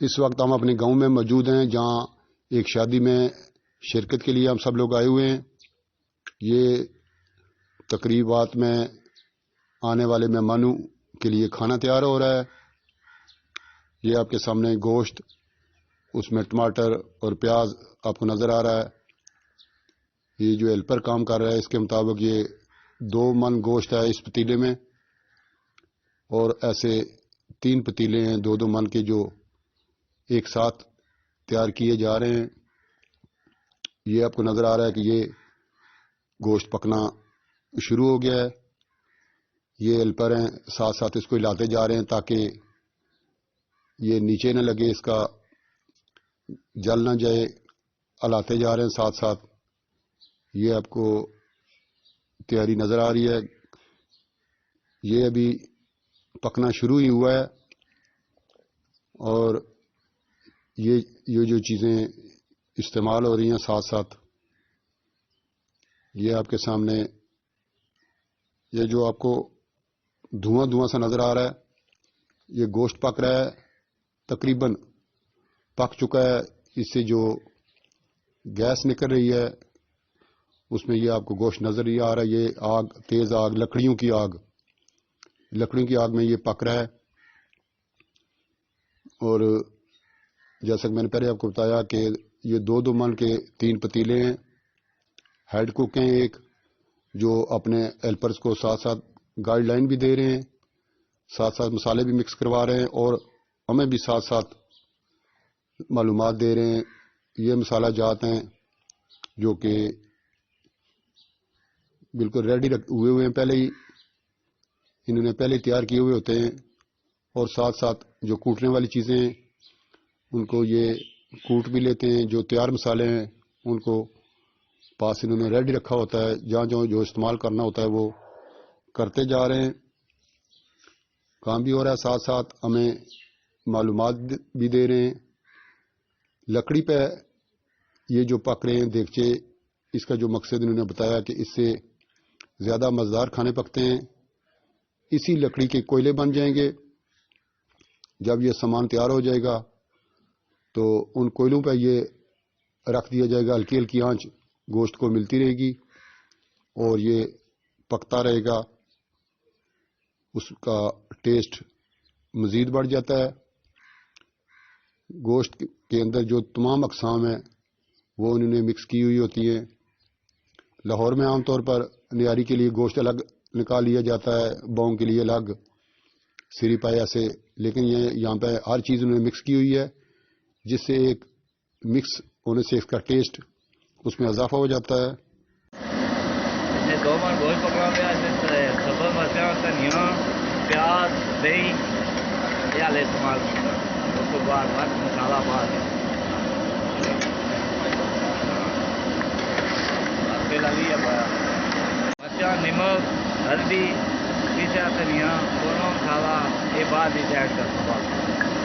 اس وقت ہم اپنے گاؤں میں موجود ہیں جہاں ایک شادی میں شرکت کے لیے ہم سب لوگ آئے ہوئے ہیں. یہ تقریبات میں آنے والے مہمانوں کے لیے کھانا تیار ہو رہا ہے. یہ آپ کے سامنے گوشت، اس میں ٹماٹر اور پیاز آپ کو نظر آ رہا ہے. یہ جو ہیلپر کام کر رہا ہے اس کے مطابق یہ 2 من گوشت ہے اس پتیلے میں، اور ایسے 3 پتیلے ہیں 2 من کے جو ایک ساتھ تیار کیے جا رہے ہیں. یہ آپ کو نظر آ رہا ہے کہ یہ گوشت پکنا شروع ہو گیا ہے. یہ ہیلپر ہیں ساتھ ساتھ اس کو ہلاتے جا رہے ہیں تاکہ یہ نیچے نہ لگے، اس کا جل نہ جائے. ہلاتے جا رہے ہیں ساتھ ساتھ. یہ آپ کو تیاری نظر آ رہی ہے. یہ ابھی پکنا شروع ہی ہوا ہے، اور یہ جو چیزیں استعمال ہو رہی ہیں ساتھ ساتھ یہ آپ کے سامنے یہ جو آپ کو دھواں سا نظر آ رہا ہے، یہ گوشت پک رہا ہے. تقریباً پک چکا ہے. اس سے جو گیس نکل رہی ہے اس میں یہ آپ کو گوشت نظر ہی آ رہا ہے. یہ آگ، تیز آگ، لکڑیوں کی آگ میں یہ پک رہا ہے. اور جیسا کہ میں نے پہلے آپ کو بتایا کہ یہ 2 من کے 3 پتیلے ہیں. ہیڈ کوک ہیں ایک جو اپنے ہیلپرز کو ساتھ ساتھ گائیڈ لائن بھی دے رہے ہیں، ساتھ ساتھ مسالے بھی مکس کروا رہے ہیں، اور ہمیں بھی ساتھ ساتھ معلومات دے رہے ہیں. یہ مسالہ جات ہیں جو کہ بالکل ریڈی ہوئے ہیں، پہلے ہی انہوں نے پہلے تیار کیے ہوئے ہوتے ہیں. اور ساتھ ساتھ جو کوٹنے والی چیزیں ہیں ان کو یہ کوٹ بھی لیتے ہیں. جو تیار مسالے ہیں ان کو پاس انہوں نے ریڈی رکھا ہوتا ہے. جہاں جو استعمال کرنا ہوتا ہے وہ کرتے جا رہے ہیں. کام بھی ہو رہا ہے، ساتھ ساتھ ہمیں معلومات بھی دے رہے ہیں. لکڑی پہ یہ جو پک رہے ہیں دیگچے، اس کا جو مقصد انہوں نے بتایا کہ اس سے زیادہ مزیدار کھانے پکتے ہیں. اسی لکڑی کے کوئلے بن جائیں گے. جب یہ سامان تیار ہو جائے گا تو ان کوئلوں پہ یہ رکھ دیا جائے گا. ہلکی ہلکی آنچ گوشت کو ملتی رہے گی اور یہ پکتا رہے گا. اس کا ٹیسٹ مزید بڑھ جاتا ہے. گوشت کے اندر جو تمام اقسام ہیں وہ انہوں نے مکس کی ہوئی ہوتی ہیں. لاہور میں عام طور پر نیاری کے لیے گوشت الگ نکال لیا جاتا ہے، بونگ کے لیے الگ، سری پائے ایسے، لیکن یہاں پہ ہر چیز انہوں نے مکس کی ہوئی ہے، جس سے ایک مکس ہونے سے اس کا ٹیسٹ اس میں اضافہ ہو جاتا ہے. 2 من گوشت پکڑا گیا، سبز مرچیں، دھنیا، پیاز، دہی یہ والے استعمال کرتا ہے. اس کو بعد مسالہ بعد مرچا، نمک، ہلدی، پیسا دھنیا، دونوں مسالہ یہ بعد ہی ایڈ کرنا.